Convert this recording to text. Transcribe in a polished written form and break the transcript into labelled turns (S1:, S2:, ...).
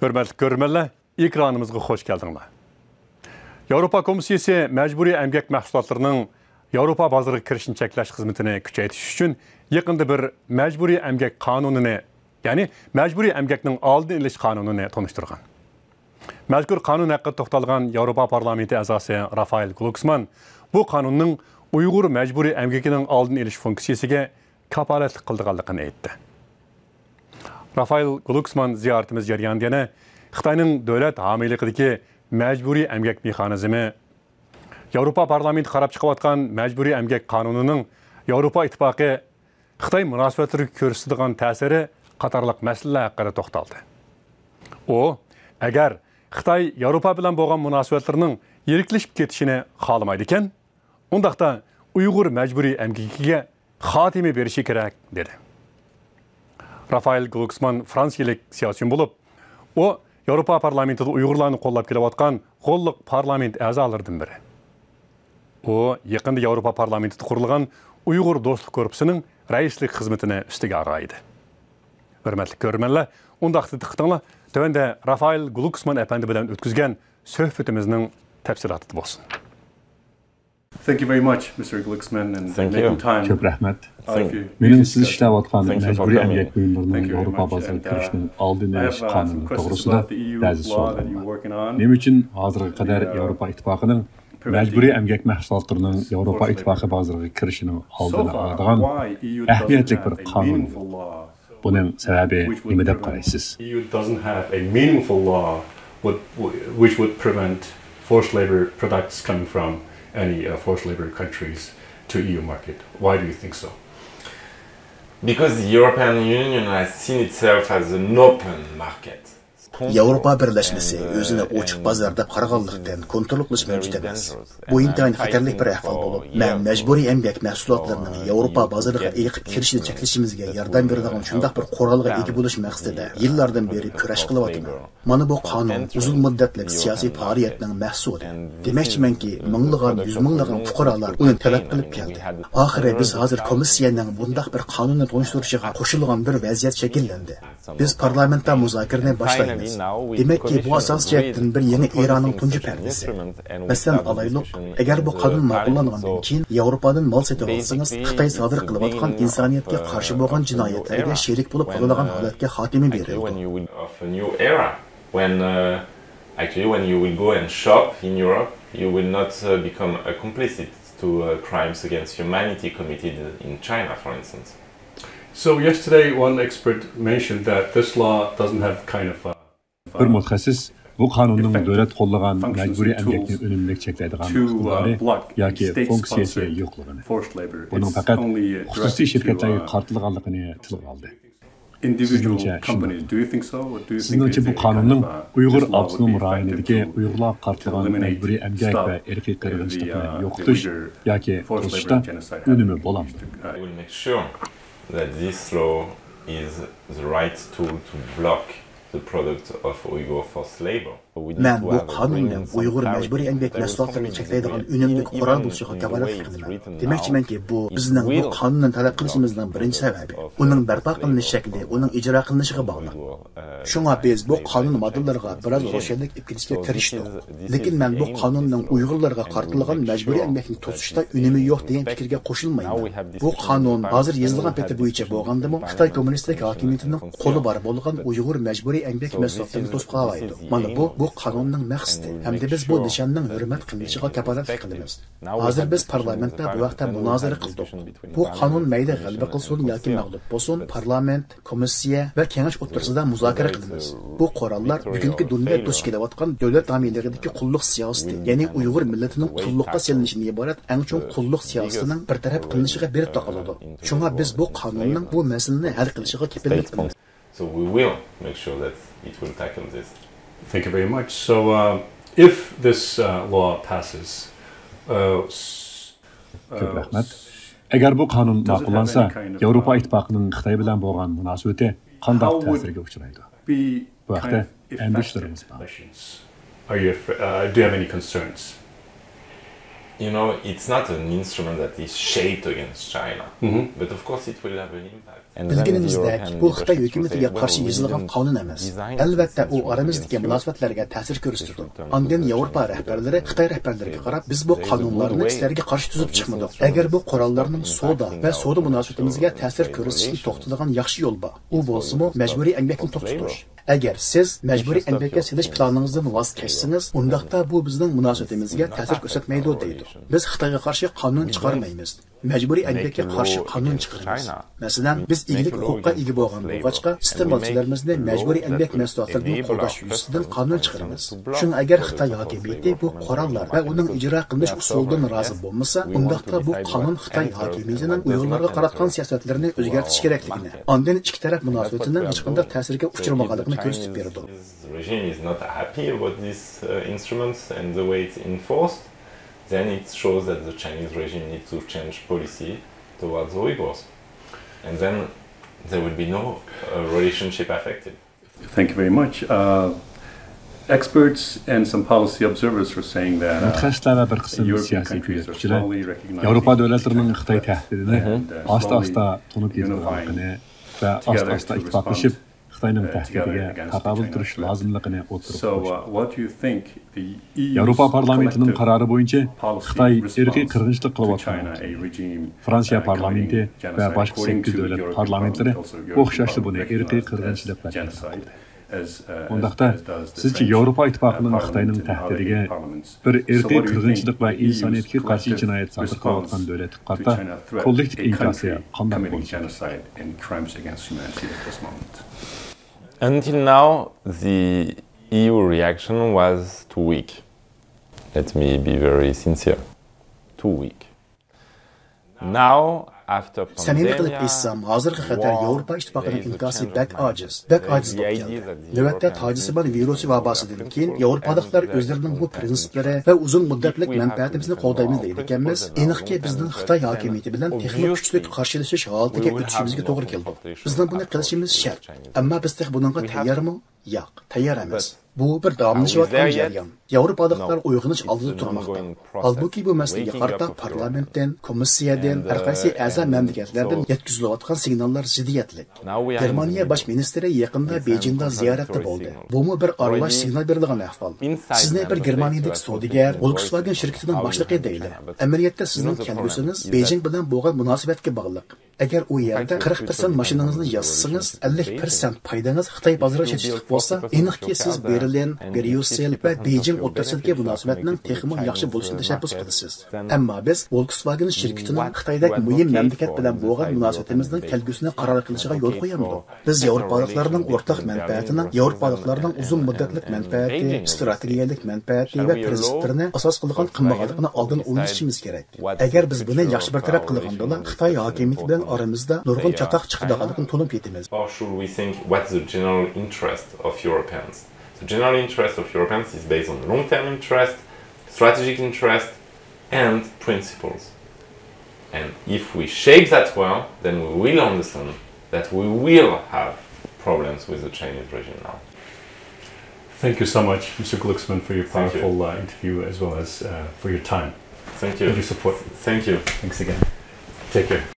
S1: Hörmətli görürmənlər, ekranımızға xoş gəldinlər. Avropa Komissiyası məcburi əmgək məhsullatlarının Avropa bazarına kirişini çəkləş xidmətini küçəytiş üçün yaxında bir məcburi əmgək qanununu, yəni məcburi əmgəknin aldın iliş qanununu tanışdırğan. Məzkur qanun haqqında toxtalğan Avropa Parlamenti əzası Rafael Glucksmann bu qanunun Uyğur məcburi əmgəkinin aldın iliş funksiyasına kapalatlık qıldığanlığını aytdı. Rafael Glucksmann ziyaretimiz jarayonida Xitoyning davlat homiyligidagi məcburi əmgək mexanizmi, Avropa Parlamenti qarab chiqayotgan məcburi əmgək qonunining Avropa İttifaqı Xitoy munosabatlariga ko'rsatadigan ta'siri qatorliq masalalar haqida to'xtaldi. O, agar Xitoy Avropa bilan bo'lgan munosabatlarining yiriklashib ketishini xohlamaydi ekan, undaqda Uyg'ur məcburi əmgəkiga xatimi berishi kerak dedi. Rafael Glucksmann Fransiyalik siyosiychi bo'lib, o Avropa parlamentida Uyg'urlarni qo'llab kelayotgan qo'lliq parlament a'zolaridan biri. O yaqinda Avropa parlamentida qurilgan Uyg'ur do'stlik korpusining raislik xizmatini ustiga olg'aydi. Hurmatli ko'rmanlar, undaqda diqqatinglar, tövəndə Rafael Glucksmann efendi bilan o'tkazgan suhbatimizning tafsiloti bo'lsin. Thank you very much, Mr. Glucksmann, and making time.
S2: Çok rahmet. Benim siz işləyətqan məcburi əmgək buyumlarının Avropa bazarına kirişinin aldın iliş qanunu doğrusunda bəzi suallar var. Benim üçün hazırga qədər Avropa İttifaqının məcburi əmgək məhsullatlarının Avropa İttifaqı bazarına kirişinin aldını aladigan əhmiyyətli bir qanun. Bunun səbəbi nə deyə qarayırsınız?
S1: EU doesn't have a meaningful law which would prevent forced labor products coming from any forced labor countries to EU market. Why do you think so?
S3: Because the European Union has seen itself as an open market.
S4: Avropa Birleşmesi özüne açıq bazarda qarağanlıqdan kontrol qilish mümkün emas. Bu intayin xatarlik bir ahvol bo'lib, men məcburi əmgək məhsullatlarının Avropa bazarına eqib kirishini cheklashimizga yordam beradigan shundaq bir qurolga ega bo'lish maqsadida yillardan beri kurash qilyapman. Mana bu qonun uzun muddatlik siyosiy faoliyatning mahsuli. Demakchimanki, minglagan, yuz minglagan fuqarolar uni talab qilib keldi. Oxiri biz hozir komissiyaning bundaq bir qonunni to'g'rishiga qo'shilgan bir vaziyat shakllandi. Biz parlamentda muzokarani boshlaymiz. Demek ki bu asas cihetten bir yeni İran'ın tuncu perdesi. Mesela alaylık, eğer bu kanun mağullanğandan keyin Avrupa'dan mal setip alsanız, Xitay sadır kılıvatkan insaniyetke karşı boğan cinayetlerge şerik bulup kalılagan halatke hatimi verildi.
S3: Actually, when you will go and shop in Europe, you will not become a complicit to crimes against humanity committed in China, for instance.
S1: So yesterday, one expert mentioned that this law doesn't have kind of
S2: bir mütəxəssis bu qanunun dövlət qollagan məcburi əmgəkni önümlük çəklədiğən iqtidarı yoki funksiyası yoxluğunu. Bunun faqat xüsusi şirkətlərə qartılğanlığını tilgə aldı. Sizningcə bu qanunun Uyğur avtonom rayonidagi Uyğurlar qartılğan məcburi əmgək və irqi qırğınçılıqni yoxlatuş yoki to'sishda önümü bo'lamdı.
S3: I will make sure that this law is the right tool to block the product of Uyghur forced labor.
S4: Men bu qonunning Uyg'ur məcburi əmgək məhsullatlarını çəklədigan önümlük qural buluşuğa kafalat qildim. Demakchimanki, bu bizning bu qonunni talab qilishimizning birinchi sababi. Uning barpo qilinish shakli, uning ijro qilinishiga bog'liq. Shunga biz bu qonun modellarga biroz ro'shanlik ipkilishga kirishdik. Lekin men bu qonunning Uyg'urlarga qartilgan məcburi əmgəkni to'sishda unumi yo'q degan fikrga qo'shilmayman. Bu qonun hozir yozilgan peti bo'yicha bo'lgandimi, Xitoy kommunistik hokimiyatining qo'li bor bo'lgan Uyg'ur məcburi əmgək məhsullatlarini to'sib qo'ydi. Mana bu qonunning maqsadi hamda biz bu nishonning hurmat qilinishiga kafolat qilamiz. Hozir biz parlamentda bu vaqtda munozara qildik. Bu qonun mayda g'alaba qilsin yoki mag'lub bo'lsin, parlament, komissiya va kengash o'rtasida muzokara qilamiz. Bu qurollar bugungi dunyoda duch kelayotgan davlat homiyligidagi qulluq siyosati, ya'ni Uyg'ur millatining qulluqqa selinishidan iborat eng chong qulluq siyosatining bartaraf qilinishiga berib taqaladi. Shunga biz bu qonunning bu masalani hal qilishiga kepillik qilamiz.
S3: So we will make sure that it will tackle this.
S1: Thank you very much. So, if this law passes,
S2: Çok rahmet. Eğer bu kanun ma'qullansa, Avropa İttifaqının Xitoy bilan bo'lgan munosabati qanday ta'sirga uchraydi? Bu haqda endişlerimiz var.
S1: Do you have any concerns?
S3: You know, it's not an instrument that is shaped against China, but of course it will have an impact.
S4: Bilginimizdek, bu Xitoy hökumətiga qarşı yazılğan qanun emas. Əlbəttə, o aramizdagi munosabatlarga ta'sir ko'rsatdi. Ondan Yevropa rahbarlari Xitoy rahbarlariga qarab, biz bu qonunlarni sizlarga qarshi tuzib chiqmadik. Agar bu qurollarning savdo munosabatimizga ta'sir ko'rsatishni to'xtatadigan yaxshi yo'l bor. U bo'lsa-mu majburiy emgakni to'xtatish. Agar siz majburiy emgakka selish planingizdan voz kechsangiz, undaqda bu bizning munosabatimizga ta'sir ko'rsatmaydi deydi. Biz Xitoyga qarshi qonun chiqarmaymiz. Majburiy emgakka qarshi qonun chiqaramiz. Masalan, biz egilik huquqqa ega bo'lgan bo'lg'achqa, iste'molchilarimizni majburiy emgak mahsulotlaridan qo'llash yuzasidan qonun chiqaramiz. Shuni agar Xitoy hokimiyati bu qarorlar va uning ijro qilinish usulidan rozi bo'lmasa, undaqda bu qonun Xitoy hokimiyatining uyg'urlarga qaratgan siyosatlarini o'zgartirish kerakligini, ondan ikki taraf munosabatining hech qanday ta'sirga uchramaganligini ko'rsatib berdi.
S3: The regime is not happy about these instruments and the way it's enforced. Then it shows that the Chinese regime needs to change policy towards the Uyghurs. And then there will be no relationship affected.
S1: Thank you very much. Experts and some policy observers are saying that
S2: Mutaxassislar va bir qism siyosiy kuzatuvchilar Yevropa davlatlarining Xitoy tahdidini asta-asta tunib yetganligini va asta-asta ittifoqlashib Xitoyning tahdidiga taqobil turish lozimligini o'tirib Yevropa parlamentining qarori bo'yicha Xitoy irqiy qirg'inchilik qilayotgan. Fransiya parlamenti va boshqa 8 davlat parlamentlari o'xshashli buni irqiy qirg'inchilik deb ataydi. Undaqda sizcha Yevropa ittifoqining Xitoyning tahdidiga bir irqiy qirg'inchilik va insoniyatga qarshi jinoyat sodir qilayotgan davlatga qarata kollektiv inkosi qanday bo'ladi?
S3: Until now, the EU reaction was too weak. Let me be very sincere. Too weak. Now, after
S4: Samimiy qilib aytsam, hozirgi qator Yevropa ittifoqining inkosi bak ojiz bo'lib keldi. Navbatda Tojikiston virusi vabosidan keyin Yevropaliklar o'zlarining bu prinsiplari va uzun muddatlik manfaatimizni qo'llaymiz deydiganmiz. Aniqki bizning Xitoy hokimiyati bilan texnik kuchli qarshilashish holatiga o'tishimizga to'g'ri keldi. Bizning buni qilishimiz shart. Ammo biz bunga tayyormi? Yo'q, tayyor emas. Bu bir davomlashayotgan jarayon. Yevropaliklar uyg'onish oldida turmoqda. Holbuki bu masalaga qarata parlamentdan, komissiyadan, har qaysi a'zo mamlakatlardan yetkazilayotgan signallar ziddiyatlik. Germaniya bosh ministri yaqinda Beijingda ziyoratda bo'ldi. Bu bir aralash signal berilgan ahvol. Sizni bir Germaniyadagi savdogar Volkswagen shirkatining boshlig'i deydi. Amaliyotda sizning kelgusingiz Beijing bilan bo'lgan munosabatga bog'liq. Agar u yerda 40% mashinangizni yassangiz, 50% foydangiz Xitoy bozoriga yetishlik bo'lsa, aniqki siz Berlin, Bryussel va Beijing o'rtasidagi munosabatning texmo yaxshi bo'lishini tashabbus qilasiz. Ammo biz Volkswagen shirkatining Xitoydagi muhim mamlakat bilan bo'lgan munosabatimizning kelgusini qaror qilishiga yo'l qo'yamiz. Biz Yevropaliklarning o'rtaq manfaatini, Yevropaliklarning uzun muddatlik manfaati, strategiyalik manfaati va prinsiplarini asos qilgan qimmatligini oldin o'ylashimiz kerak. Agar biz buni yaxshi bartaraf qilganda, Xitoy hokimiyati bilan oramizda nurg'un chatoq chiqadiganligini to'lib yetamiz.
S3: Or should we think what's the general interest of Europeans? The general interest of Europeans is based on long-term interest, strategic interest, and principles. And if we shape that well, then we will understand that we will have problems with the Chinese regime now.
S1: Thank you so much, Mr. Glucksmann, for your powerful interview as well as for your time.
S3: Thank you.
S1: And your support.
S3: Thank you.
S1: Thanks again. Take care.